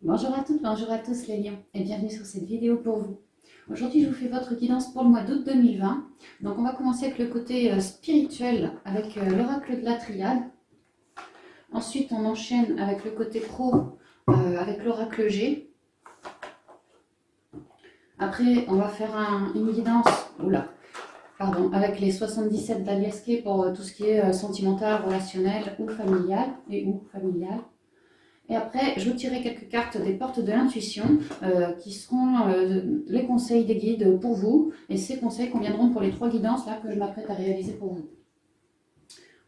Bonjour à toutes, bonjour à tous les lions et bienvenue sur cette vidéo pour vous. Aujourd'hui je vous fais votre guidance pour le mois d'août 2020. Donc on va commencer avec le côté spirituel avec l'oracle de la triade. Ensuite on enchaîne avec le côté pro avec l'oracle G. Après on va faire une guidance avec les 77 d'Aliaské pour tout ce qui est sentimental, relationnel ou familial Et après, je vous tirerai quelques cartes des portes de l'intuition qui seront les conseils des guides pour vous. Et ces conseils conviendront pour les 3 guidances là que je m'apprête à réaliser pour vous.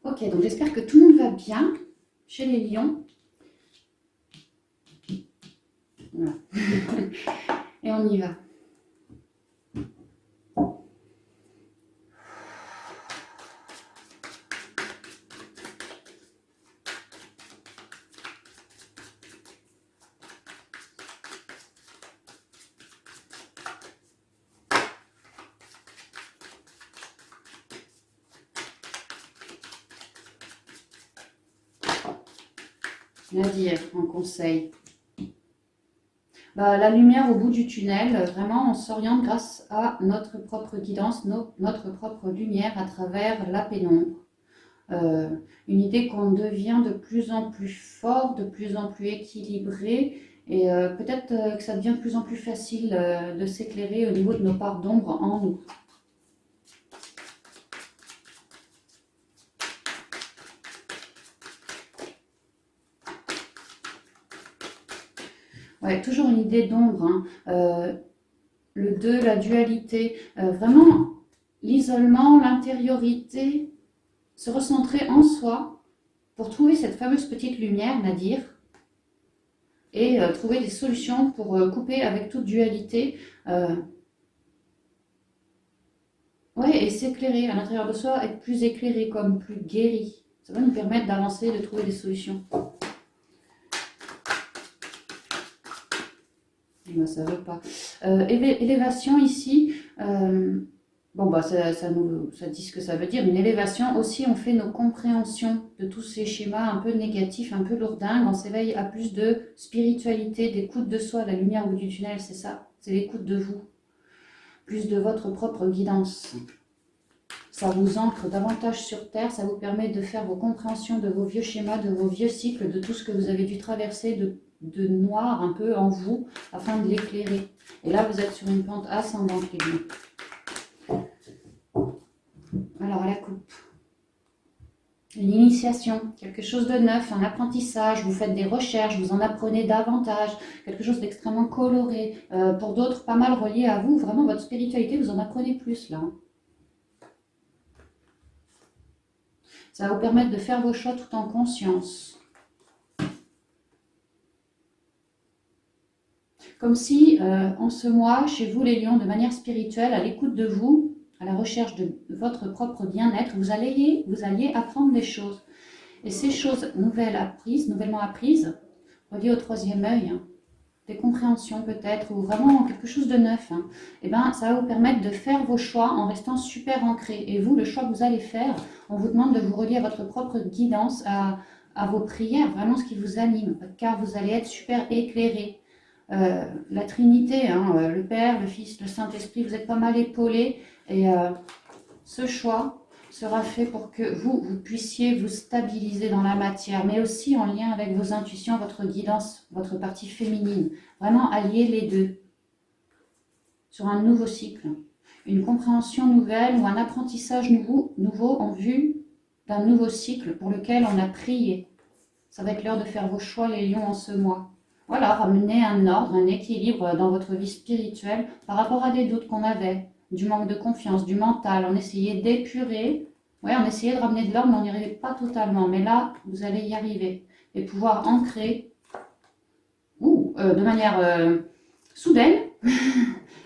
Ok, donc j'espère que tout le monde va bien chez les lions. Voilà. Et on y va. Nadir, en conseil. La lumière au bout du tunnel, vraiment on s'oriente grâce à notre propre guidance, notre propre lumière à travers la pénombre. Une idée qu'on devient de plus en plus fort, de plus en plus équilibré et peut-être que ça devient de plus en plus facile de s'éclairer au niveau de nos parts d'ombre en nous. Ouais, toujours une idée d'ombre, hein. Le 2, la dualité, vraiment l'isolement, l'intériorité, se recentrer en soi pour trouver cette fameuse petite lumière, Nadir, et trouver des solutions pour couper avec toute dualité. Ouais, et s'éclairer à l'intérieur de soi, être plus éclairé, comme plus guéri. Ça va nous permettre d'avancer, de trouver des solutions. Ben, ça veut pas. Élévation ici, ça dit ce que ça veut dire. Une élévation aussi, on fait nos compréhensions de tous ces schémas un peu négatifs, un peu lourdingues. On s'éveille à plus de spiritualité, d'écoute de soi. La lumière au bout du tunnel, c'est ça. C'est l'écoute de vous. Plus de votre propre guidance. Ça vous ancre davantage sur terre, ça vous permet de faire vos compréhensions de vos vieux schémas, de vos vieux cycles, de tout ce que vous avez dû traverser de noir un peu en vous, afin de l'éclairer. Et là, vous êtes sur une pente ascendante, les lions. Alors, à la coupe. L'initiation, quelque chose de neuf, un apprentissage, vous faites des recherches, vous en apprenez davantage, quelque chose d'extrêmement coloré. Pour d'autres, pas mal relié à vous, vraiment votre spiritualité, vous en apprenez plus là. Ça va vous permettre de faire vos choix tout en conscience. Comme si, en ce mois, chez vous les lions, de manière spirituelle, à l'écoute de vous, à la recherche de votre propre bien-être, vous alliez apprendre des choses. Et ces choses nouvellement apprises, reliées au 3e œil, des compréhensions peut-être, ou vraiment quelque chose de neuf, et ben, ça va vous permettre de faire vos choix en restant super ancré. Et vous, le choix que vous allez faire, on vous demande de vous relier à votre propre guidance, à vos prières, vraiment ce qui vous anime, car vous allez être super éclairé. La Trinité, le Père, le Fils, le Saint-Esprit, vous êtes pas mal épaulés et ce choix sera fait pour que vous puissiez vous stabiliser dans la matière, mais aussi en lien avec vos intuitions, votre guidance, votre partie féminine. Vraiment allier les deux sur un nouveau cycle, une compréhension nouvelle ou un apprentissage nouveau en vue d'un nouveau cycle pour lequel on a prié. Ça va être l'heure de faire vos choix, les lions, en ce mois. Voilà, ramener un ordre, un équilibre dans votre vie spirituelle par rapport à des doutes qu'on avait, du manque de confiance, du mental. On essayait d'épurer, on essayait de ramener de l'ordre, mais on n'y arrivait pas totalement. Mais là, vous allez y arriver et pouvoir ancrer de manière soudaine,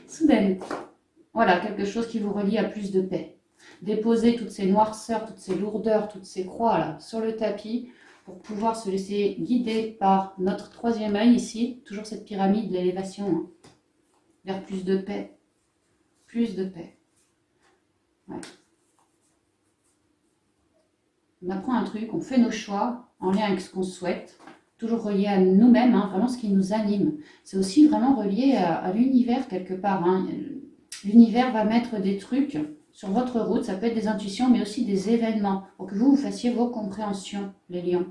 soudaine. Voilà, quelque chose qui vous relie à plus de paix. Déposer toutes ces noirceurs, toutes ces lourdeurs, toutes ces croix là sur le tapis, pour pouvoir se laisser guider par notre 3e œil ici, toujours cette pyramide de l'élévation, vers plus de paix. Plus de paix. Ouais. On apprend un truc, on fait nos choix en lien avec ce qu'on souhaite, toujours relié à nous-mêmes, hein, vraiment ce qui nous anime. C'est aussi vraiment relié à l'univers quelque part. Hein. L'univers va mettre des trucs sur votre route, ça peut être des intuitions, mais aussi des événements, pour que vous fassiez vos compréhensions, les lions.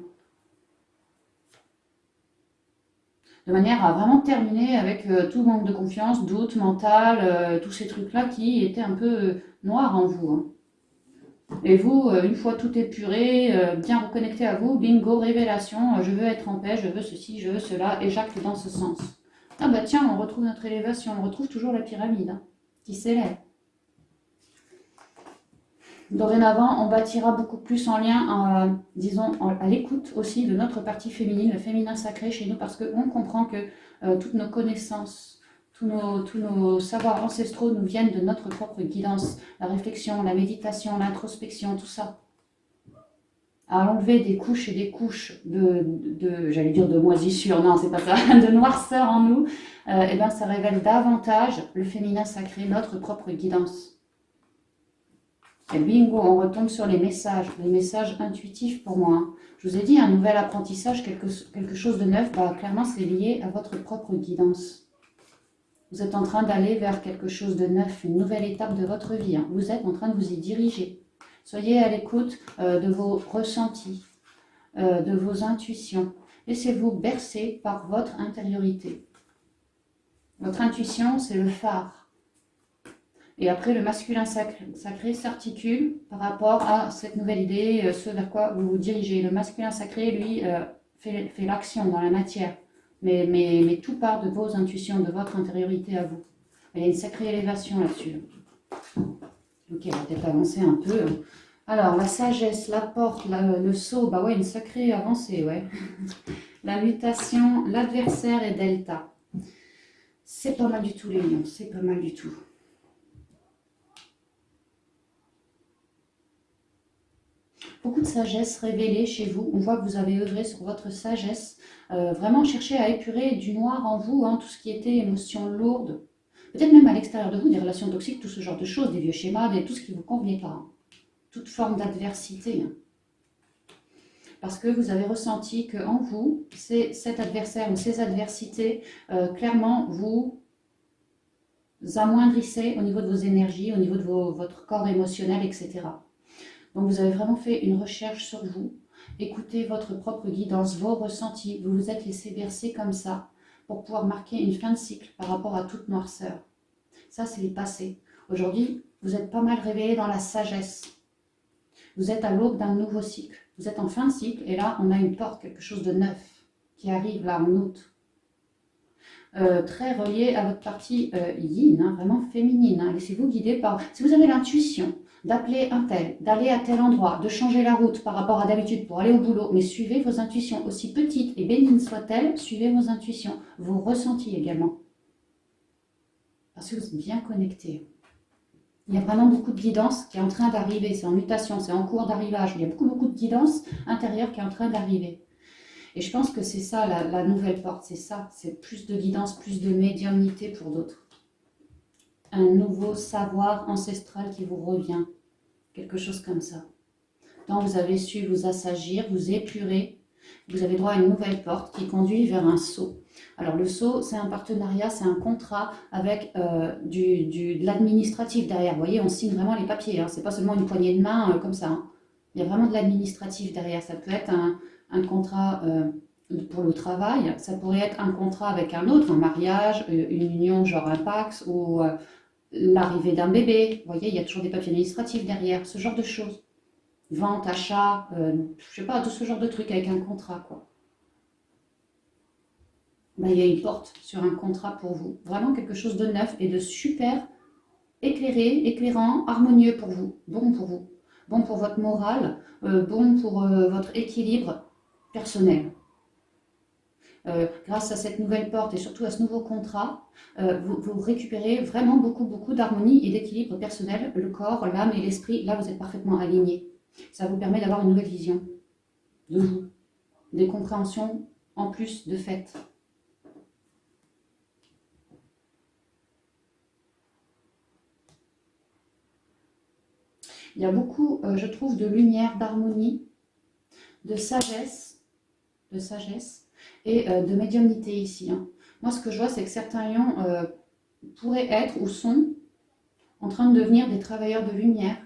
De manière à vraiment terminer avec tout manque de confiance, doute mental, tous ces trucs-là qui étaient un peu noirs en vous. Hein. Et vous, une fois tout épuré, bien reconnecté à vous, bingo, révélation, je veux être en paix, je veux ceci, je veux cela, et j'acte dans ce sens. Ah bah tiens, on retrouve notre élévation, on retrouve toujours la pyramide hein, qui s'élève. Dorénavant, on bâtira beaucoup plus en lien, disons, à l'écoute aussi de notre partie féminine, le féminin sacré chez nous, parce qu'on comprend que toutes nos connaissances, tous nos savoirs ancestraux nous viennent de notre propre guidance, la réflexion, la méditation, l'introspection, tout ça. À enlever des couches et des couches j'allais dire de moisissure, non, c'est pas ça, de noirceur en nous, et bien ça révèle davantage le féminin sacré, notre propre guidance. Et bingo, on retombe sur les messages intuitifs pour moi. Hein. Je vous ai dit, un nouvel apprentissage, quelque chose de neuf, bah, clairement c'est lié à votre propre guidance. Vous êtes en train d'aller vers quelque chose de neuf, une nouvelle étape de votre vie. Hein. Vous êtes en train de vous y diriger. Soyez à l'écoute de vos ressentis, de vos intuitions. Laissez-vous bercer par votre intériorité. Votre intuition, c'est le phare. Et après, le masculin sacré s'articule par rapport à cette nouvelle idée, ce vers quoi vous vous dirigez. Le masculin sacré, lui, fait l'action dans la matière. Mais tout part de vos intuitions, de votre intériorité à vous. Il y a une sacrée élévation là-dessus. Ok, on va peut-être avancer un peu. Alors, la sagesse, la porte, le saut, bah ouais, une sacrée avancée, ouais. La mutation, l'adversaire et delta. C'est pas mal du tout, les lions, c'est pas mal du tout. Beaucoup de sagesse révélée chez vous. On voit que vous avez œuvré sur votre sagesse. Vraiment chercher à épurer du noir en vous, hein, tout ce qui était émotions lourdes. Peut-être même à l'extérieur de vous, des relations toxiques, tout ce genre de choses, des vieux schémas, tout ce qui ne vous convenait pas. Hein. Toute forme d'adversité. Hein. Parce que vous avez ressenti qu'en vous, cet adversaire ou ces adversités, clairement, vous amoindrissez au niveau de vos énergies, au niveau de votre corps émotionnel, etc. Donc vous avez vraiment fait une recherche sur vous, écoutez votre propre guidance, vos ressentis, vous vous êtes laissé bercer comme ça pour pouvoir marquer une fin de cycle par rapport à toute noirceur. Ça, c'est les passés. Aujourd'hui, vous êtes pas mal réveillé dans la sagesse. Vous êtes à l'aube d'un nouveau cycle. Vous êtes en fin de cycle et là, on a une porte, quelque chose de neuf qui arrive là en août. Très relié à votre partie yin, hein, vraiment féminine. Hein. Laissez-vous guider par... Si vous avez l'intuition d'appeler un tel, d'aller à tel endroit, de changer la route par rapport à d'habitude pour aller au boulot, mais suivez vos intuitions, aussi petites et bénignes soient-elles, suivez vos intuitions, vos ressentis également. Parce que vous êtes bien connectés. Il y a vraiment beaucoup de guidance qui est en train d'arriver, c'est en mutation, c'est en cours d'arrivage. Il y a beaucoup de guidance intérieure qui est en train d'arriver. Et je pense que c'est ça la nouvelle porte, c'est ça, c'est plus de guidance, plus de médiumnité pour d'autres. Un nouveau savoir ancestral qui vous revient, quelque chose comme ça. Tant vous avez su vous assagir, vous épurer, vous avez droit à une nouvelle porte qui conduit vers un saut. Alors le saut, c'est un partenariat, c'est un contrat avec de l'administratif derrière. Vous voyez, on signe vraiment les papiers, hein. C'est pas seulement une poignée de main comme ça. Hein. Il y a vraiment de l'administratif derrière. Ça peut être un contrat pour le travail, ça pourrait être un contrat avec un autre, un mariage, une union genre un Pacs ou l'arrivée d'un bébé. Vous voyez, il y a toujours des papiers administratifs derrière, ce genre de choses. Vente, achat, je sais pas, tout ce genre de trucs avec un contrat, quoi. Ben, il y a une porte sur un contrat pour vous. Vraiment quelque chose de neuf et de super éclairé, éclairant, harmonieux pour vous. Bon pour vous. Bon pour votre morale, bon pour votre équilibre personnel. Grâce à cette nouvelle porte et surtout à ce nouveau contrat, vous récupérez vraiment beaucoup d'harmonie et d'équilibre personnel. Le corps, l'âme et l'esprit, là vous êtes parfaitement alignés. Ça vous permet d'avoir une nouvelle vision de vous, des compréhensions en plus de fait. Il y a beaucoup, je trouve, de lumière, d'harmonie, de sagesse, et de médiumnité ici, hein. Moi, ce que je vois, c'est que certains lions pourraient être ou sont en train de devenir des travailleurs de lumière,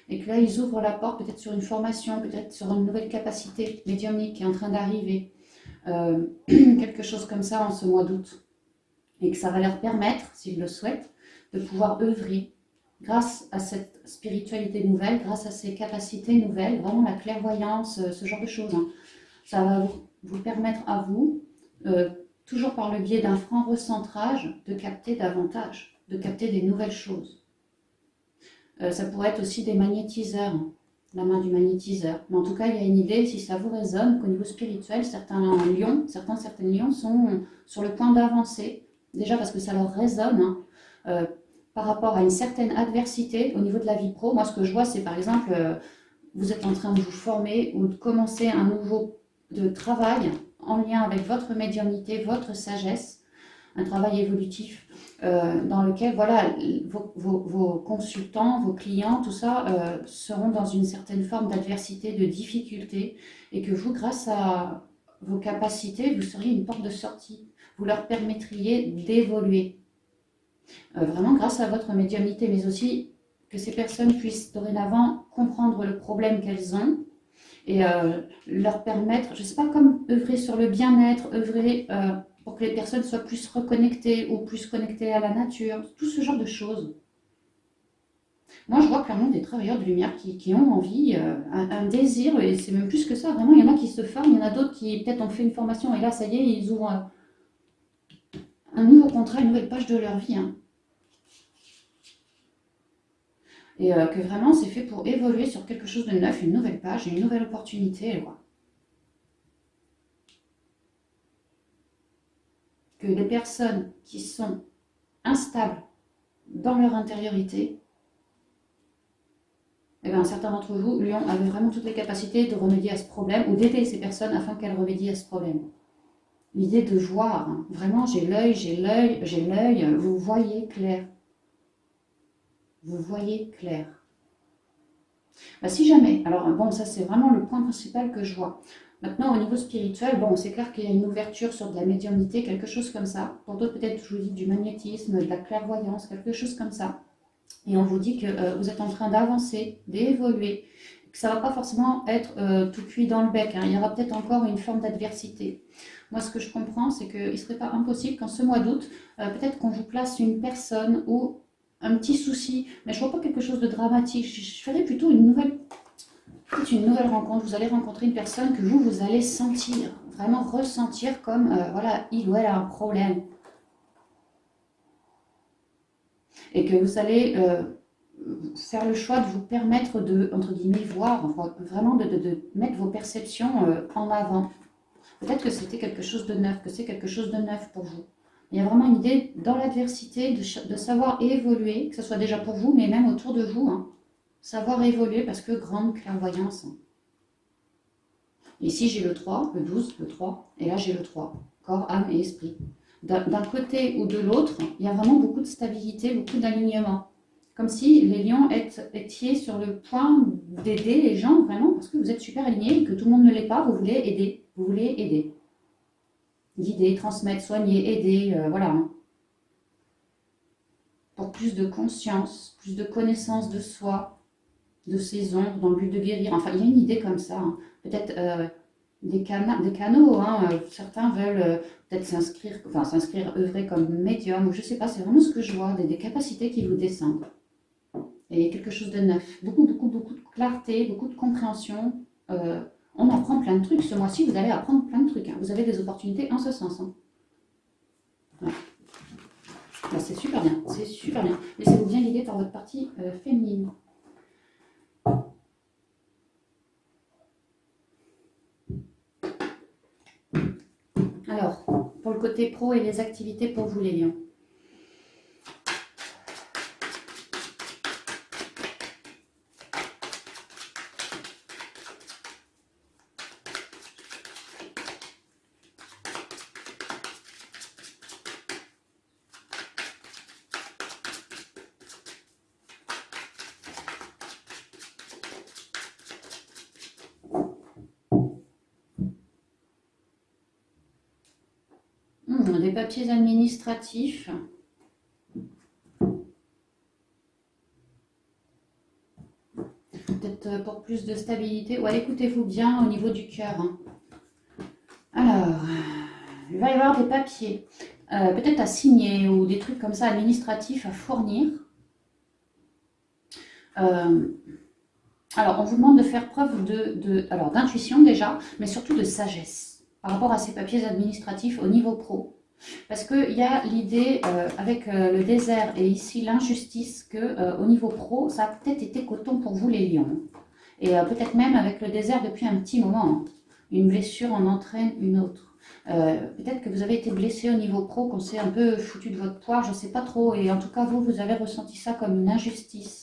et que là, ils ouvrent la porte peut-être sur une formation, peut-être sur une nouvelle capacité médiumnique qui est en train d'arriver, quelque chose comme ça en ce mois d'août, et que ça va leur permettre, s'ils le souhaitent, de pouvoir œuvrer grâce à cette spiritualité nouvelle, grâce à ces capacités nouvelles, vraiment la clairvoyance, ce genre de choses, hein. Ça va vous permettre à vous, toujours par le biais d'un franc recentrage, de capter davantage, de capter des nouvelles choses. Ça pourrait être aussi des magnétiseurs, hein, la main du magnétiseur. Mais en tout cas, il y a une idée, si ça vous résonne, qu'au niveau spirituel, certaines lions sont sur le point d'avancer, déjà parce que ça leur résonne, hein, par rapport à une certaine adversité au niveau de la vie pro. Moi, ce que je vois, c'est par exemple, vous êtes en train de vous former ou de commencer un nouveau travail en lien avec votre médiumnité, votre sagesse, un travail évolutif dans lequel voilà, vos consultants, vos clients, tout ça seront dans une certaine forme d'adversité, de difficulté, et que vous, grâce à vos capacités, vous seriez une porte de sortie. Vous leur permettriez d'évoluer. Vraiment grâce à votre médiumnité, mais aussi que ces personnes puissent dorénavant comprendre le problème qu'elles ont et leur permettre, je ne sais pas, comme œuvrer sur le bien-être, œuvrer pour que les personnes soient plus reconnectées ou plus connectées à la nature, tout ce genre de choses. Moi, je vois clairement des travailleurs de lumière qui ont envie, un désir, et c'est même plus que ça, vraiment, il y en a qui se forment, il y en a d'autres qui peut-être ont fait une formation, et là, ça y est, ils ouvrent un nouveau contrat, une nouvelle page de leur vie, hein. Et que vraiment, c'est fait pour évoluer sur quelque chose de neuf, une nouvelle page, une nouvelle opportunité, quoi. Que les personnes qui sont instables dans leur intériorité, eh bien, certains d'entre vous, Lyon, avaient vraiment toutes les capacités de remédier à ce problème ou d'aider ces personnes afin qu'elles remédient à ce problème. L'idée de voir, hein, vraiment, j'ai l'œil, vous voyez clair. Vous voyez clair. Bah, si jamais, alors bon, ça c'est vraiment le point principal que je vois. Maintenant, au niveau spirituel, bon, c'est clair qu'il y a une ouverture sur de la médiumnité, quelque chose comme ça. Pour d'autres, peut-être, je vous dis, du magnétisme, de la clairvoyance, quelque chose comme ça. Et on vous dit que vous êtes en train d'avancer, d'évoluer, que ça ne va pas forcément être tout cuit dans le bec, hein. Il y aura peut-être encore une forme d'adversité. Moi, ce que je comprends, c'est qu'il ne serait pas impossible qu'en ce mois d'août, peut-être qu'on vous place une personne ou un petit souci, mais je ne vois pas quelque chose de dramatique. Je ferais plutôt une nouvelle rencontre. Vous allez rencontrer une personne que vous allez sentir, vraiment ressentir comme, voilà, il ou elle a un problème. Et que vous allez faire le choix de vous permettre de, entre guillemets, voir, enfin, vraiment de mettre vos perceptions en avant. Peut-être que c'était quelque chose de neuf, que c'est quelque chose de neuf pour vous. Il y a vraiment une idée dans l'adversité de savoir évoluer, que ce soit déjà pour vous, mais même autour de vous, hein. Savoir évoluer parce que grande clairvoyance. Ici, j'ai le 3, le 12, le 3, et là, j'ai le 3, corps, âme et esprit. D'un côté ou de l'autre, il y a vraiment beaucoup de stabilité, beaucoup d'alignement. Comme si les lions étiez sur le point d'aider les gens, vraiment, parce que vous êtes super alignés et que tout le monde ne l'est pas, vous voulez aider. Vous voulez aider. Guider, transmettre, soigner, aider, voilà, hein. Pour plus de conscience, plus de connaissance de soi, de ses ombres, dans le but de guérir. Enfin, il y a une idée comme ça, hein. Peut-être des canaux, hein. Certains veulent peut-être s'inscrire, œuvrer comme médium, ou je ne sais pas, c'est vraiment ce que je vois, des capacités qui vous descendent. Et quelque chose de neuf. Beaucoup, beaucoup, beaucoup de clarté, beaucoup de compréhension. On apprend plein de trucs. Ce mois-ci, vous allez apprendre plein de trucs, hein. Vous avez des opportunités en ce sens, hein. Ouais. Bah, c'est super bien, c'est super bien. Laissez-vous bien guider par votre partie féminine. Alors, pour le côté pro et les activités pour vous les lions. Des papiers administratifs. Peut-être pour plus de stabilité. Ouais, écoutez-vous bien au niveau du cœur. Hein. Alors, il va y avoir des papiers. Peut-être à signer ou des trucs comme ça administratifs à fournir. Alors, on vous demande de faire preuve d'intuition déjà, mais surtout de sagesse par rapport à ces papiers administratifs au niveau pro. Parce qu'il y a l'idée avec le désert et ici l'injustice que au niveau pro, ça a peut-être été coton pour vous les lions. Et peut-être même avec le désert depuis un petit moment. Hein. Une blessure en entraîne une autre. Peut-être que vous avez été blessé au niveau pro, qu'on s'est un peu foutu de votre poire, je ne sais pas trop. Et en tout cas, vous avez ressenti ça comme une injustice.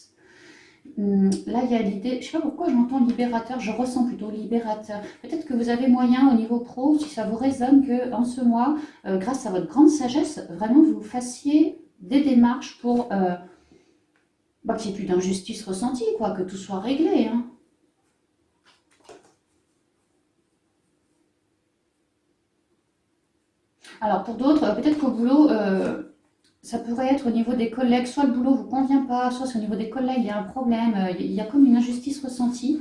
Là, il y a l'idée, je ne sais pas pourquoi j'entends libérateur, je ressens plutôt libérateur. Peut-être que vous avez moyen au niveau pro, si ça vous résonne, que en ce mois, grâce à votre grande sagesse, vraiment vous fassiez des démarches pour qu'il n'y ait plus d'injustice ressentie, quoi, que tout soit réglé. Hein. Alors pour d'autres, peut-être qu'au boulot, ça pourrait être au niveau des collègues, soit le boulot ne vous convient pas, soit c'est au niveau des collègues, il y a un problème, il y a comme une injustice ressentie.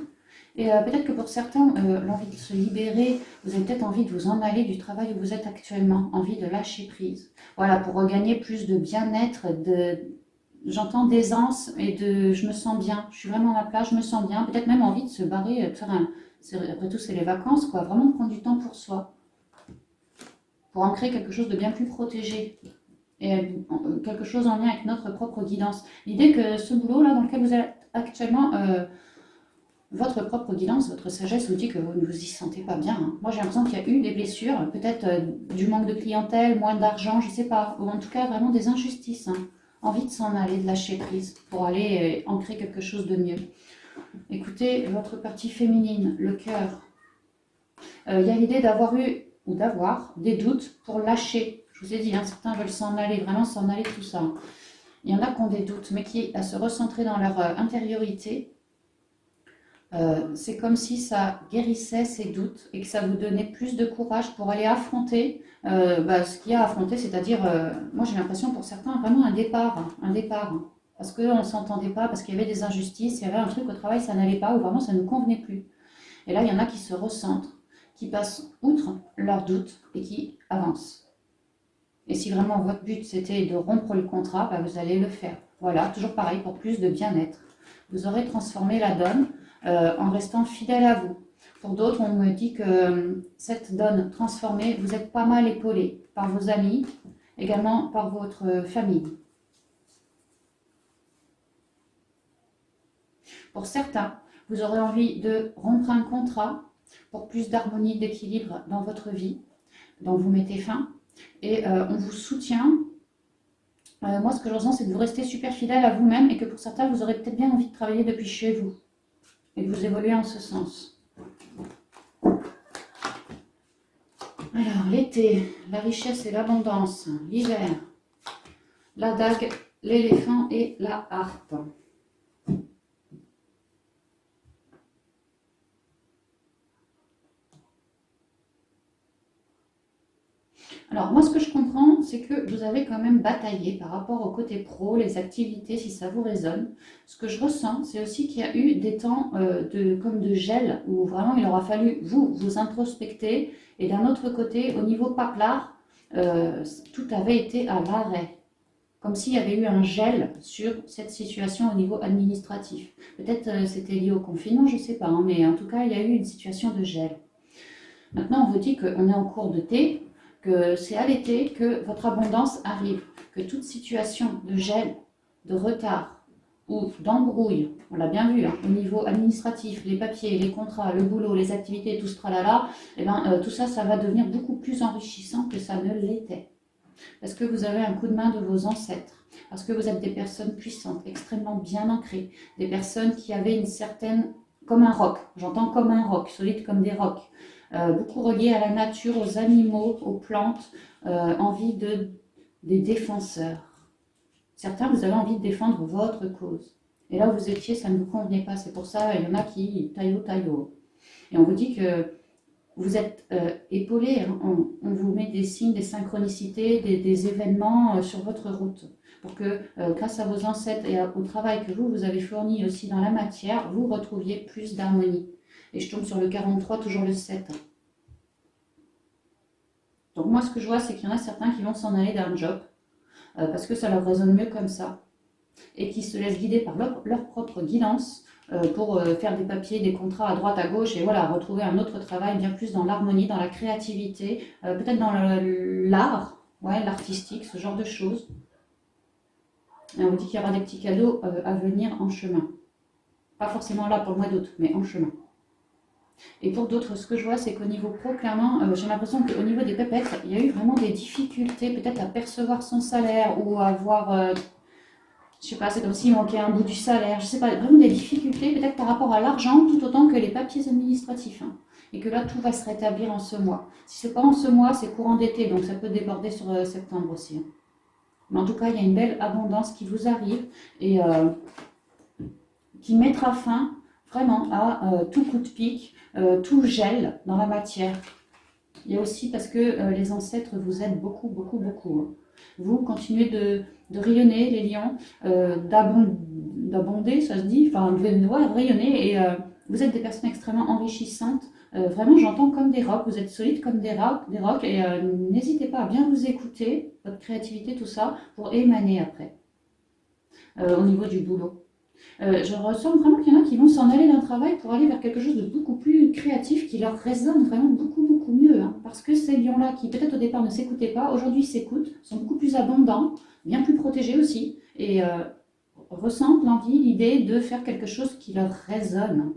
Et peut-être que pour certains, l'envie de se libérer, vous avez peut-être envie de vous en aller du travail où vous êtes actuellement, envie de lâcher prise. Voilà, pour regagner plus de bien-être, j'entends d'aisance et de je me sens bien, je suis vraiment à ma place, je me sens bien. Peut-être même envie de se barrer, de faire après tout c'est les vacances, quoi, vraiment de prendre du temps pour soi, pour en créer quelque chose de bien plus protégé. Et quelque chose en lien avec notre propre guidance. L'idée que ce boulot-là dans lequel vous êtes actuellement, votre propre guidance, votre sagesse vous dit que vous ne vous y sentez pas bien. Hein. Moi, j'ai l'impression qu'il y a eu des blessures, peut-être du manque de clientèle, moins d'argent, je ne sais pas. Ou en tout cas, vraiment des injustices. Hein. Envie de s'en aller, de lâcher prise pour aller ancrer quelque chose de mieux. Écoutez, votre partie féminine, le cœur. Il y a l'idée d'avoir eu ou d'avoir des doutes pour lâcher. Je vous ai dit, hein, certains veulent s'en aller, vraiment s'en aller tout ça. Il y en a qui ont des doutes, mais qui, à se recentrer dans leur intériorité, c'est comme si ça guérissait ces doutes et que ça vous donnait plus de courage pour aller affronter ce qu'il y a à affronter, c'est-à-dire, moi j'ai l'impression pour certains, vraiment un départ, parce qu'on ne s'entendait pas, parce qu'il y avait des injustices, il y avait un truc au travail, ça n'allait pas, ou vraiment ça ne nous convenait plus. Et là, il y en a qui se recentrent, qui passent outre leurs doutes et qui avancent. Et si vraiment votre but c'était de rompre le contrat, vous allez le faire. Voilà, toujours pareil, pour plus de bien-être. Vous aurez transformé la donne en restant fidèle à vous. Pour d'autres, on me dit que cette donne transformée, vous êtes pas mal épaulé par vos amis, également par votre famille. Pour certains, vous aurez envie de rompre un contrat pour plus d'harmonie, d'équilibre dans votre vie, dont vous mettez fin. Et on vous soutient. Moi, ce que je ressens, c'est que vous restez super fidèle à vous-même et que pour certains, vous aurez peut-être bien envie de travailler depuis chez vous et que vous évoluez en ce sens. Alors, l'été, la richesse et l'abondance. L'hiver, la dague, l'éléphant et la harpe. Alors, moi, ce que je comprends, c'est que vous avez quand même bataillé par rapport au côté pro, les activités, si ça vous résonne. Ce que je ressens, c'est aussi qu'il y a eu des temps comme de gel, où vraiment il aura fallu vous introspecter. Et d'un autre côté, au niveau paplard, tout avait été à l'arrêt. Comme s'il y avait eu un gel sur cette situation au niveau administratif. Peut-être c'était lié au confinement, je ne sais pas, hein, mais en tout cas, il y a eu une situation de gel. Maintenant, on vous dit qu'on est en cours de thé, que c'est à l'été que votre abondance arrive, que toute situation de gel, de retard ou d'embrouille, on l'a bien vu, hein, au niveau administratif, les papiers, les contrats, le boulot, les activités, tout ce tralala, tout ça, ça va devenir beaucoup plus enrichissant que ça ne l'était. Parce que vous avez un coup de main de vos ancêtres, parce que vous êtes des personnes puissantes, extrêmement bien ancrées, des personnes qui avaient une certaine, comme un roc, j'entends comme un roc, solide comme des rocs, beaucoup reliés à la nature, aux animaux, aux plantes, envie des défenseurs. Certains, vous avez envie de défendre votre cause. Et là où vous étiez, ça ne vous convenait pas. C'est pour ça, il y en a qui taillot. Et on vous dit que vous êtes épaulé, hein. On vous met des signes, des synchronicités, des événements sur votre route pour que grâce à vos ancêtres et au travail que vous avez fourni aussi dans la matière, vous retrouviez plus d'harmonie. Et je tombe sur le 43, toujours le 7. Donc moi, ce que je vois, c'est qu'il y en a certains qui vont s'en aller d'un job parce que ça leur résonne mieux comme ça et qui se laissent guider par leur propre guidance pour faire des papiers, des contrats à droite, à gauche et voilà, retrouver un autre travail bien plus dans l'harmonie, dans la créativité, peut-être dans l'art, ouais, l'artistique, ce genre de choses. Et on vous dit qu'il y aura des petits cadeaux à venir en chemin. Pas forcément là pour le mois d'août, mais en chemin. Et pour d'autres, ce que je vois, c'est qu'au niveau pro, clairement, j'ai l'impression qu'au niveau des pépettes, il y a eu vraiment des difficultés peut-être à percevoir son salaire ou à avoir, je sais pas, c'est comme s'il manquait un bout du salaire, je sais pas, vraiment des difficultés peut-être par rapport à l'argent tout autant que les papiers administratifs. Hein. Et que là, tout va se rétablir en ce mois. Si c'est pas en ce mois, c'est courant d'été, donc ça peut déborder sur septembre aussi. Hein. Mais en tout cas, il y a une belle abondance qui vous arrive et qui mettra fin vraiment à tout coup de pic, tout gel dans la matière. Il y a aussi parce que les ancêtres vous aident beaucoup, beaucoup, beaucoup. Hein. Vous continuez de rayonner, les lions, d'abonder, ça se dit, enfin, de rayonner et vous êtes des personnes extrêmement enrichissantes. Vraiment, j'entends comme des rocs, vous êtes solides comme des rocs et n'hésitez pas à bien vous écouter, votre créativité, tout ça, pour émaner après, au niveau du boulot. Je ressens vraiment qu'il y en a qui vont s'en aller d'un travail pour aller vers quelque chose de beaucoup plus créatif, qui leur résonne vraiment beaucoup, beaucoup mieux. Hein, parce que ces lions-là, qui peut-être au départ ne s'écoutaient pas, aujourd'hui s'écoutent, sont beaucoup plus abondants, bien plus protégés aussi, et ressentent l'envie, l'idée de faire quelque chose qui leur résonne,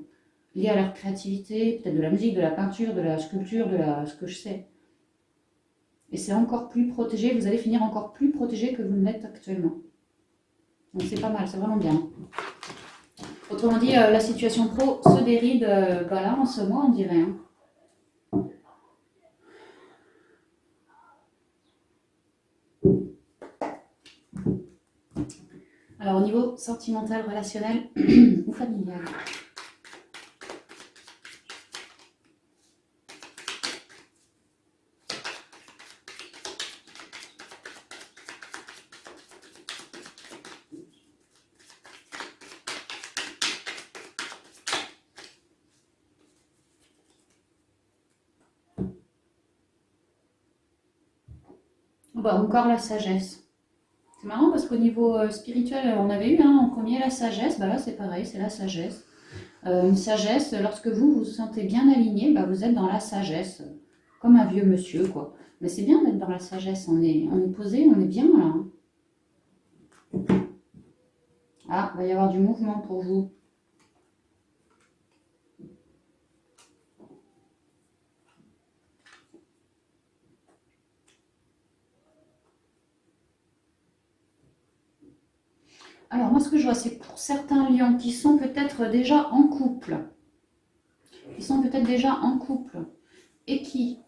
lié à leur créativité, peut-être de la musique, de la peinture, de la sculpture, ce que je sais. Et c'est encore plus protégé, vous allez finir encore plus protégé que vous ne l'êtes actuellement. Donc c'est pas mal, c'est vraiment bien. Autrement dit, la situation pro se déride là en ce mois, on dirait. Hein. Alors au niveau sentimental, relationnel ou familial. Bah, encore la sagesse. C'est marrant parce qu'au niveau spirituel, on avait eu en premier la sagesse. Bah là, c'est pareil, c'est la sagesse. Une sagesse, lorsque vous vous sentez bien aligné, bah, vous êtes dans la sagesse. Comme un vieux monsieur, quoi. Mais c'est bien d'être dans la sagesse. On est posé, on est bien là. Hein. Ah, il va y avoir du mouvement pour vous. Alors moi ce que je vois c'est pour certains lions qui sont peut-être déjà en couple, et qui,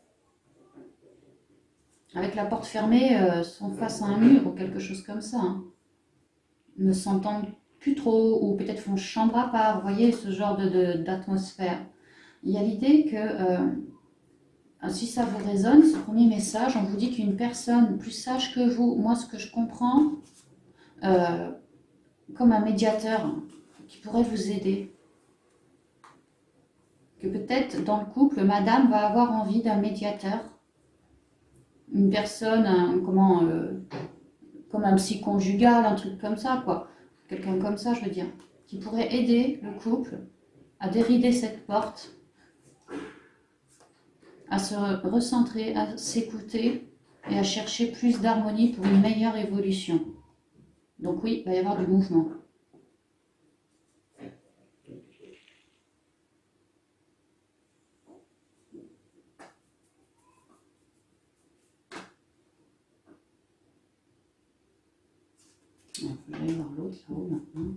avec la porte fermée, sont face à un mur ou quelque chose comme ça, hein, ne s'entendent plus trop ou peut-être font chambre à part, vous voyez ce genre d'atmosphère. Il y a l'idée que si ça vous résonne, ce premier message, on vous dit qu'une personne plus sage que vous, moi ce que je comprends, comme un médiateur qui pourrait vous aider. Que peut-être dans le couple, madame va avoir envie d'un médiateur, une personne, comme un psy conjugal, un truc comme ça, quoi. Quelqu'un comme ça, je veux dire, qui pourrait aider le couple à dérider cette porte, à se recentrer, à s'écouter et à chercher plus d'harmonie pour une meilleure évolution. Donc oui, il va y avoir du mouvement. Je vais aller voir l'autre là-haut maintenant.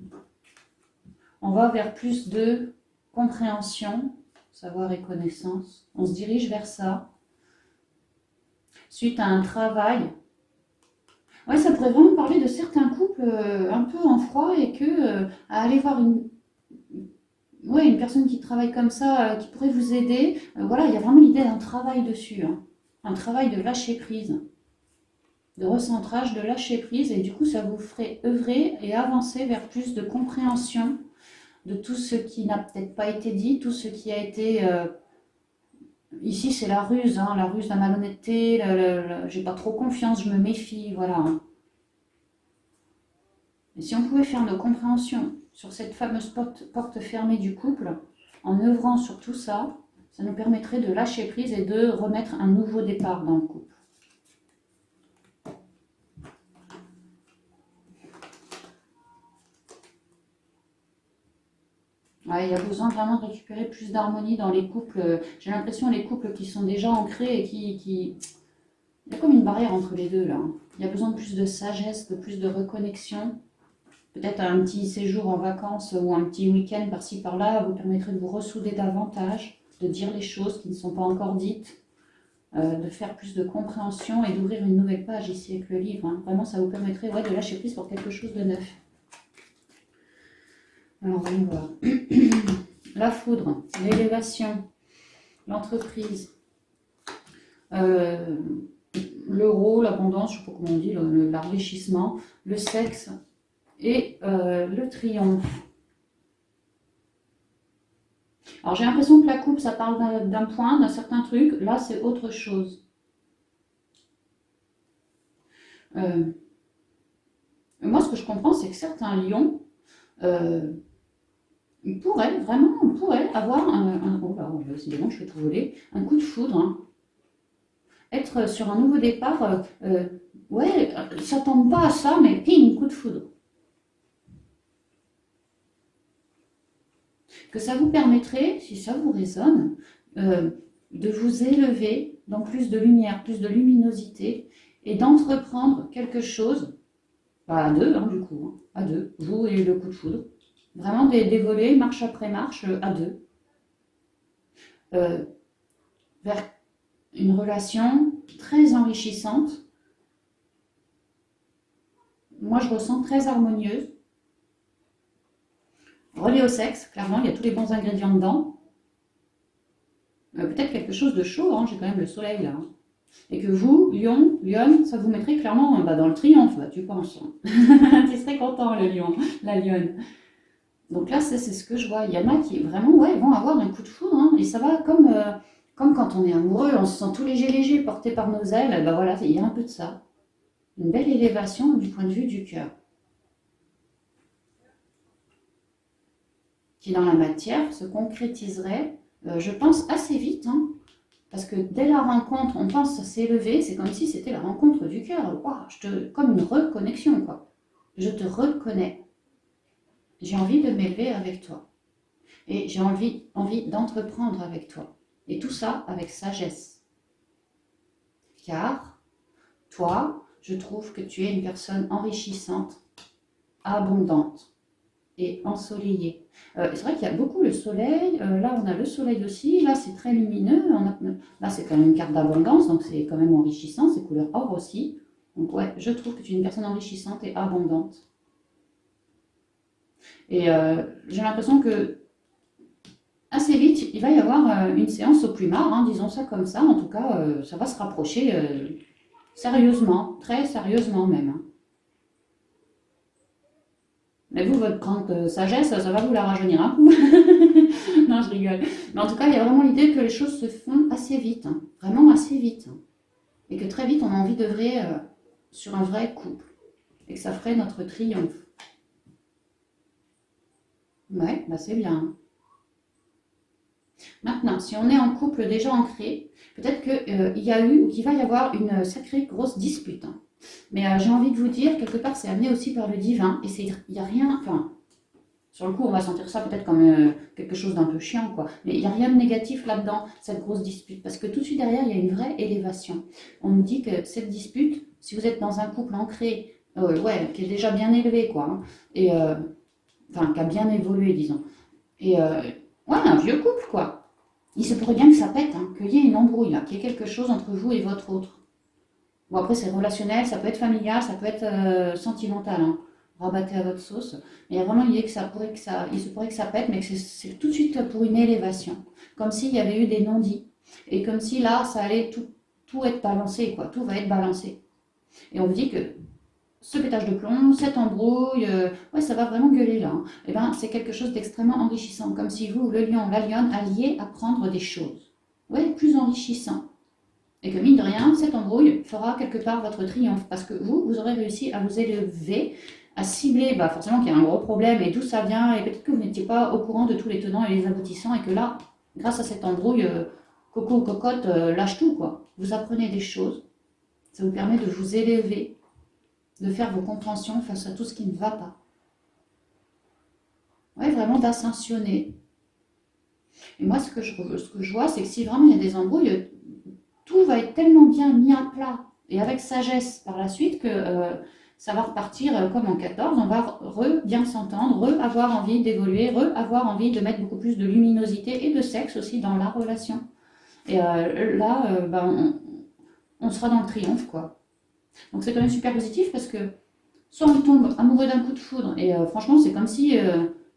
On va vers plus de compréhension, savoir et connaissance. On se dirige vers ça. Suite à un travail. Ouais, ça pourrait vraiment parler de certains couples un peu en froid et que à aller voir ouais, une personne qui travaille comme ça, qui pourrait vous aider. Voilà, il y a vraiment l'idée d'un travail dessus, hein. Un travail de lâcher prise, de recentrage, de lâcher prise, et du coup, ça vous ferait œuvrer et avancer vers plus de compréhension de tout ce qui n'a peut-être pas été dit, tout ce qui a été... ici, c'est la ruse, hein, la ruse, la malhonnêteté, j'ai pas trop confiance, je me méfie, voilà, hein. Et si on pouvait faire nos compréhensions sur cette fameuse porte fermée du couple, en œuvrant sur tout ça, ça nous permettrait de lâcher prise et de remettre un nouveau départ dans le couple. Ouais, il y a besoin vraiment de récupérer plus d'harmonie dans les couples. J'ai l'impression les couples qui sont déjà ancrés et qui... Il y a comme une barrière entre les deux là, hein. Il y a besoin de plus de sagesse, de plus de reconnexion. Peut-être un petit séjour en vacances ou un petit week-end par-ci par-là vous permettrait de vous ressouder davantage, de dire les choses qui ne sont pas encore dites, de faire plus de compréhension et d'ouvrir une nouvelle page ici avec le livre, hein. Vraiment, ça vous permettrait de lâcher prise pour quelque chose de neuf. Alors, voyons voir. La foudre, l'élévation, l'entreprise, l'euro, l'abondance, je ne sais pas comment on dit, l'enrichissement, le sexe et le triomphe. Alors j'ai l'impression que la coupe, ça parle d'un point, d'un certain truc. Là, c'est autre chose. Moi, ce que je comprends, c'est que certains lions pourraient, vraiment, pourraient avoir oh là, décidément, je fais tout voler, un coup de foudre, hein. Être sur un nouveau départ, ouais, ça tombe pas à ça, mais ping, coup de foudre. Que ça vous permettrait, si ça vous résonne, de vous élever dans plus de lumière, plus de luminosité, et d'entreprendre quelque chose, pas à deux, hein, du coup, hein, à deux, vous et le coup de foudre, vraiment d'évoluer marche après marche à deux, vers une relation très enrichissante. Moi, je ressens très harmonieuse, reliée au sexe, clairement, il y a tous les bons ingrédients dedans. Peut-être quelque chose de chaud, hein, j'ai quand même le soleil là, hein. Et que vous, Lionne, ça vous mettrait clairement dans le triomphe, là, tu penses, hein. Tu serais content, le lion, la lionne. Donc là, c'est ce que je vois. Il y en a qui vraiment vont avoir un coup de foudre, hein, et ça va comme quand on est amoureux, on se sent tout léger, porté par nos ailes. Ben voilà, il y a un peu de ça. Une belle élévation du point de vue du cœur. Qui dans la matière se concrétiserait, je pense, assez vite, hein. Parce que dès la rencontre, on pense s'élever, c'est comme si c'était la rencontre du cœur. Wow, comme une reconnexion, quoi. Je te reconnais. J'ai envie de m'élever avec toi. Et j'ai envie d'entreprendre avec toi. Et tout ça avec sagesse. Car, toi, je trouve que tu es une personne enrichissante, abondante et ensoleillée. C'est vrai qu'il y a beaucoup le soleil. Là, on a le soleil aussi. Là, c'est très lumineux. Là, c'est quand même une carte d'abondance, donc c'est quand même enrichissant. C'est couleur or aussi. Donc ouais, je trouve que tu es une personne enrichissante et abondante. Et j'ai l'impression que assez vite, il va y avoir une séance au plumard, hein, disons ça comme ça. En tout cas, ça va se rapprocher sérieusement, très sérieusement même, hein. Mais vous, votre grande sagesse, ça va vous la rajeunir un coup. Non, je rigole. Mais en tout cas, il y a vraiment l'idée que les choses se font assez vite, hein, vraiment assez vite, hein. Et que très vite, on a envie d'œuvrer sur un vrai couple. Et que ça ferait notre triomphe. Ouais, bah c'est bien, hein. Maintenant, si on est en couple déjà ancré, peut-être qu'il y a eu ou qu'il va y avoir une sacrée grosse dispute, hein. Mais j'ai envie de vous dire, quelque part, c'est amené aussi par le divin. Et il n'y a rien, enfin, sur le coup, on va sentir ça peut-être comme quelque chose d'un peu chiant, quoi. Mais il n'y a rien de négatif là-dedans, cette grosse dispute. Parce que tout de suite derrière, il y a une vraie élévation. On nous dit que cette dispute, si vous êtes dans un couple ancré, qui est déjà bien élevé, quoi, hein, et, enfin, qui a bien évolué, disons. Et, un vieux couple, quoi. Il se pourrait bien que ça pète, hein, qu'il y ait une embrouille, là, qu'il y ait quelque chose entre vous et votre autre. Bon, après, c'est relationnel, ça peut être familial, ça peut être sentimental, hein. rabattez à votre sauce. Mais il y a vraiment l'idée que il se pourrait que ça pète, mais que c'est tout de suite pour une élévation. Comme s'il y avait eu des non-dits. Et comme si là, ça allait tout être balancé, quoi. Tout va être balancé. Et on vous dit que ce pétage de plomb, cette embrouille, ouais, ça va vraiment gueuler là. Et ben, c'est quelque chose d'extrêmement enrichissant. Comme si vous, le lion, la lionne, alliez apprendre des choses. Ouais, plus enrichissant. Et que mine de rien, cette embrouille fera quelque part votre triomphe. Parce que vous aurez réussi à vous élever, à cibler, bah forcément qu'il y a un gros problème et d'où ça vient. Et peut-être que vous n'étiez pas au courant de tous les tenants et les aboutissants. Et que là, grâce à cette embrouille, coco ou cocotte, lâche tout, quoi. Vous apprenez des choses. Ça vous permet de vous élever, de faire vos compréhensions face à tout ce qui ne va pas. Ouais, vraiment d'ascensionner. Et moi, ce que je vois, c'est que si vraiment il y a des embrouilles, tout va être tellement bien mis à plat et avec sagesse par la suite que ça va repartir comme en 14. On va bien s'entendre, avoir envie d'évoluer, avoir envie de mettre beaucoup plus de luminosité et de sexe aussi dans la relation. Et là, on sera dans le triomphe, quoi. Donc c'est quand même super positif parce que soit on tombe amoureux d'un coup de foudre et franchement c'est comme si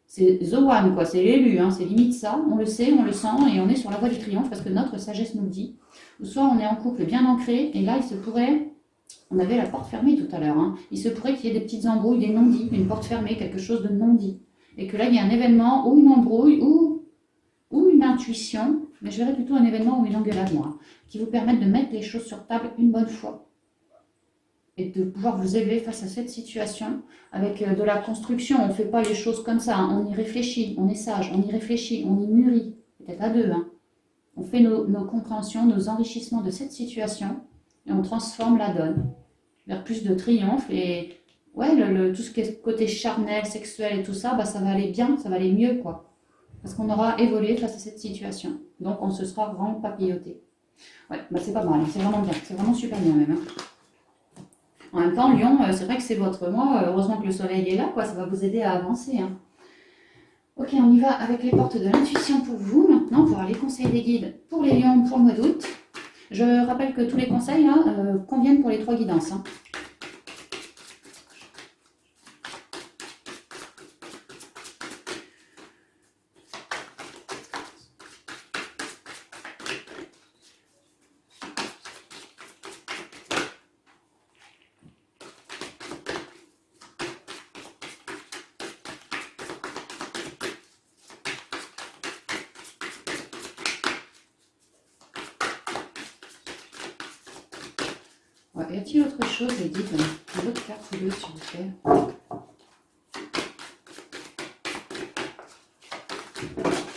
c'est the one, quoi, c'est l'élu, hein, c'est limite ça, on le sait, on le sent et on est sur la voie du triomphe parce que notre sagesse nous le dit. Ou soit on est en couple bien ancré et là il se pourrait, on avait la porte fermée tout à l'heure, hein, il se pourrait qu'il y ait des petites embrouilles, des non-dits, une porte fermée, quelque chose de non-dit. Et que là il y a un événement ou une embrouille ou une intuition, mais je verrais plutôt un événement ou une engueulade moi, qui vous permettent de mettre les choses sur table une bonne fois. Et de pouvoir vous élever face à cette situation avec de la construction. On ne fait pas les choses comme ça, hein. On y réfléchit, on est sage, on y réfléchit, on y mûrit, peut-être à deux. Hein. On fait nos compréhensions, nos enrichissements de cette situation et on transforme la donne vers plus de triomphe. Et ouais, tout ce qui est côté charnel, sexuel et tout ça, bah, ça va aller bien, ça va aller mieux, quoi. Parce qu'on aura évolué face à cette situation. Donc on se sera vraiment papilloté. Ouais, bah c'est pas mal, hein. C'est vraiment bien, c'est vraiment super bien même. Hein. En même temps, Lion, c'est vrai que c'est votre mois. Heureusement que le soleil est là, quoi. Ça va vous aider à avancer. Hein. Ok, on y va avec les portes de l'intuition pour vous. Maintenant, pour les conseils des guides pour les lions pour le mois d'août. Je rappelle que tous les conseils là, conviennent pour les 3 guidances. Hein. Ouais, y a-t-il autre chose, les guides? Une autre carte ou deux, s'il vous plaît.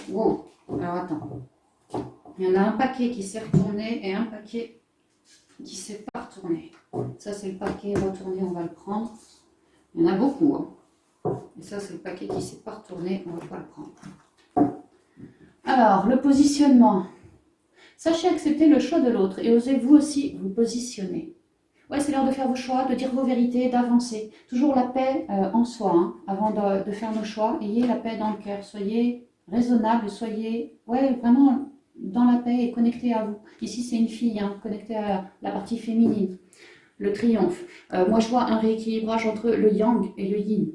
Wow, alors attends. Il y en a un paquet qui s'est retourné et un paquet qui s'est pas retourné. Ça, c'est le paquet retourné, on va le prendre. Il y en a beaucoup. Hein. Et ça, c'est le paquet qui s'est pas retourné, on va pas le prendre. Alors, le positionnement. Sachez accepter le choix de l'autre et osez vous aussi vous positionner. Ouais, c'est l'heure de faire vos choix, de dire vos vérités, d'avancer. Toujours la paix en soi, hein, avant de faire nos choix. Ayez la paix dans le cœur. Soyez raisonnable, soyez vraiment dans la paix et connectés à vous. Ici, c'est une fille, hein, connectée à la partie féminine. Le triomphe. Moi, je vois un rééquilibrage entre le yang et le yin.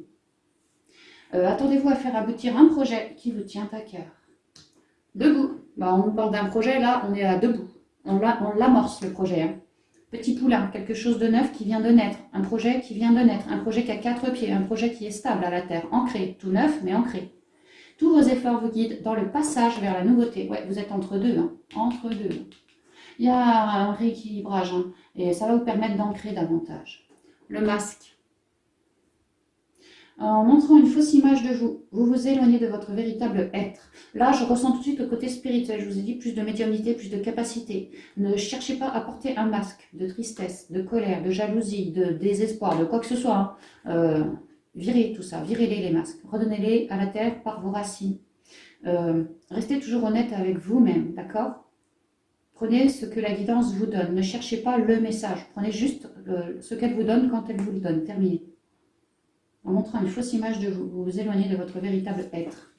Attendez-vous à faire aboutir un projet qui vous tient à cœur. Debout. Bah, on nous parle d'un projet, là, on est à debout. On l'amorce, le projet. Hein. Petit poulain, quelque chose de neuf qui vient de naître, un projet qui vient de naître, un projet qui a 4 pieds, un projet qui est stable à la terre, ancré, tout neuf mais ancré. Tous vos efforts vous guident dans le passage vers la nouveauté. Ouais, vous êtes entre deux, hein, entre deux. Il y a un rééquilibrage hein, et ça va vous permettre d'ancrer davantage. Le masque. En montrant une fausse image de vous, vous vous éloignez de votre véritable être. Là, je ressens tout de suite le côté spirituel. Je vous ai dit plus de médiumnité, plus de capacité. Ne cherchez pas à porter un masque de tristesse, de colère, de jalousie, de désespoir, de quoi que ce soit. Hein. Virez tout ça, virez-les les masques. Redonnez-les à la terre par vos racines. Restez toujours honnête avec vous-même, d'accord? Prenez ce que la guidance vous donne. Ne cherchez pas le message. Prenez juste ce qu'elle vous donne quand elle vous le donne. Terminé. En montrant une fausse image de vous, vous vous éloignez de votre véritable être.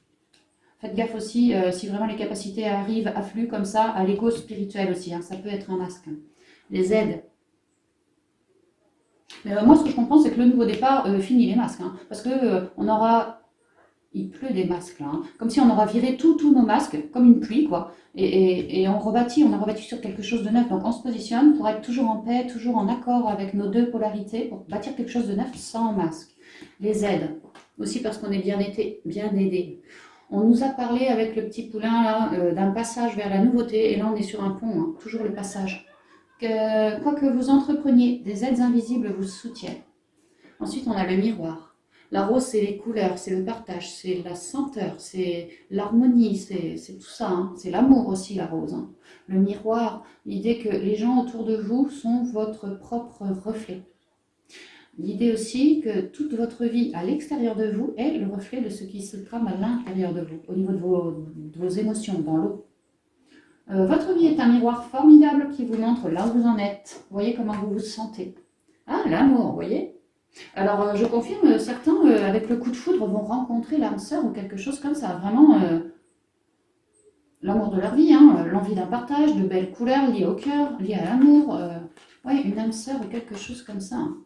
Faites gaffe aussi, si vraiment les capacités affluent comme ça, à l'ego spirituel aussi, hein, ça peut être un masque. Les aides. Mais moi, ce que je comprends, c'est que le nouveau départ finit les masques. Hein, parce que on aura... Il pleut des masques là, hein, comme si on aura viré tous nos masques, comme une pluie quoi. Et on rebâtit, on a rebâti sur quelque chose de neuf. Donc on se positionne pour être toujours en paix, toujours en accord avec nos deux polarités, pour bâtir quelque chose de neuf sans masque. Les aides, aussi parce qu'on est bien aidé. On nous a parlé avec le petit poulain là d'un passage vers la nouveauté, et là on est sur un pont, hein, toujours le passage. Quoi que vous entrepreniez, des aides invisibles vous soutiennent. Ensuite on a le miroir. La rose, c'est les couleurs, c'est le partage, c'est la senteur, c'est l'harmonie, c'est tout ça. Hein. C'est l'amour aussi, la rose. Hein. Le miroir, l'idée que les gens autour de vous sont votre propre reflet. L'idée aussi que toute votre vie à l'extérieur de vous est le reflet de ce qui se trame à l'intérieur de vous, au niveau de vos émotions, dans l'eau. Votre vie est un miroir formidable qui vous montre là où vous en êtes. Vous voyez comment vous vous sentez. Ah, l'amour, vous voyez. Alors, je confirme, certains, avec le coup de foudre, vont rencontrer l'âme sœur ou quelque chose comme ça. Vraiment, l'amour de leur vie, hein, l'envie d'un partage, de belles couleurs liées au cœur, liées à l'amour. Ouais, une âme sœur ou quelque chose comme ça. Hein.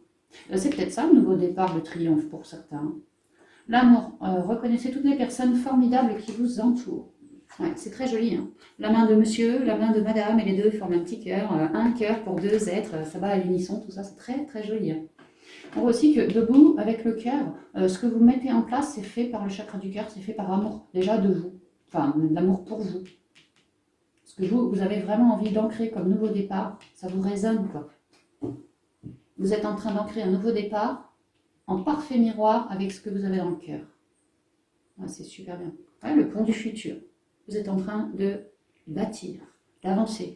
C'est peut-être ça, le nouveau départ, le triomphe pour certains. Hein. L'amour, reconnaissez toutes les personnes formidables qui vous entourent. Ouais, c'est très joli. Hein. La main de monsieur, la main de madame, et les deux forment un petit cœur. Un cœur pour deux êtres, ça va à l'unisson, tout ça, c'est très très joli. Hein. On voit aussi que debout, avec le cœur, ce que vous mettez en place, c'est fait par le chakra du cœur, c'est fait par amour, déjà de vous. Enfin, l'amour pour vous. Ce que vous avez vraiment envie d'ancrer comme nouveau départ, ça vous résonne, quoi. Vous êtes en train d'ancrer un nouveau départ en parfait miroir avec ce que vous avez dans le cœur. Ouais, c'est super bien. Ouais, le pont du futur. Vous êtes en train de bâtir, d'avancer.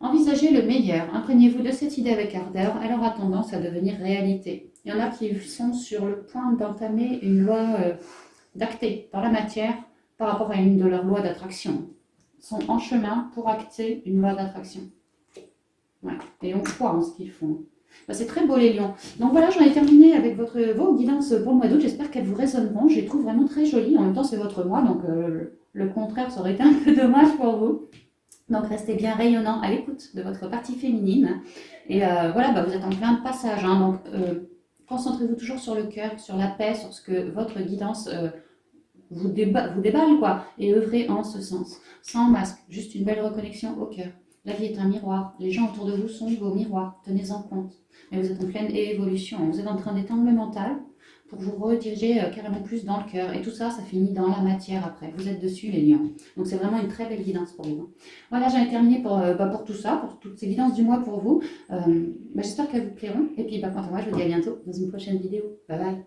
Envisagez le meilleur, imprégnez-vous de cette idée avec ardeur, elle aura tendance à devenir réalité. Il y en a qui sont sur le point d'entamer une loi d'acter dans la matière par rapport à une de leurs lois d'attraction. Ils sont en chemin pour acter une loi d'attraction. Ouais. Et on croit en ce qu'ils font. Ben, c'est très beau les lions. Donc voilà, j'en ai terminé avec vos guidances pour le mois d'août. J'espère qu'elles vous résonneront. Je les trouve vraiment très jolies. En même temps, c'est votre mois, donc le contraire, ça aurait été un peu dommage pour vous. Donc restez bien rayonnant à l'écoute de votre partie féminine. Et voilà, bah, vous êtes en plein passage. Hein, donc concentrez-vous toujours sur le cœur, sur la paix, sur ce que votre guidance vous déballe, quoi. Et œuvrez en ce sens. Sans masque, juste une belle reconnexion au cœur. La vie est un miroir. Les gens autour de vous sont vos miroirs. Tenez-en compte. Mais vous êtes en pleine évolution. Vous êtes en train d'étendre le mental pour vous rediriger carrément plus dans le cœur. Et tout ça, ça finit dans la matière après. Vous êtes dessus, les lions. Donc c'est vraiment une très belle guidance pour vous. Voilà, j'en ai terminé pour tout ça, pour toutes ces guidances du mois pour vous. J'espère qu'elles vous plairont. Et puis, quant à moi, je vous dis à bientôt dans une prochaine vidéo. Bye bye.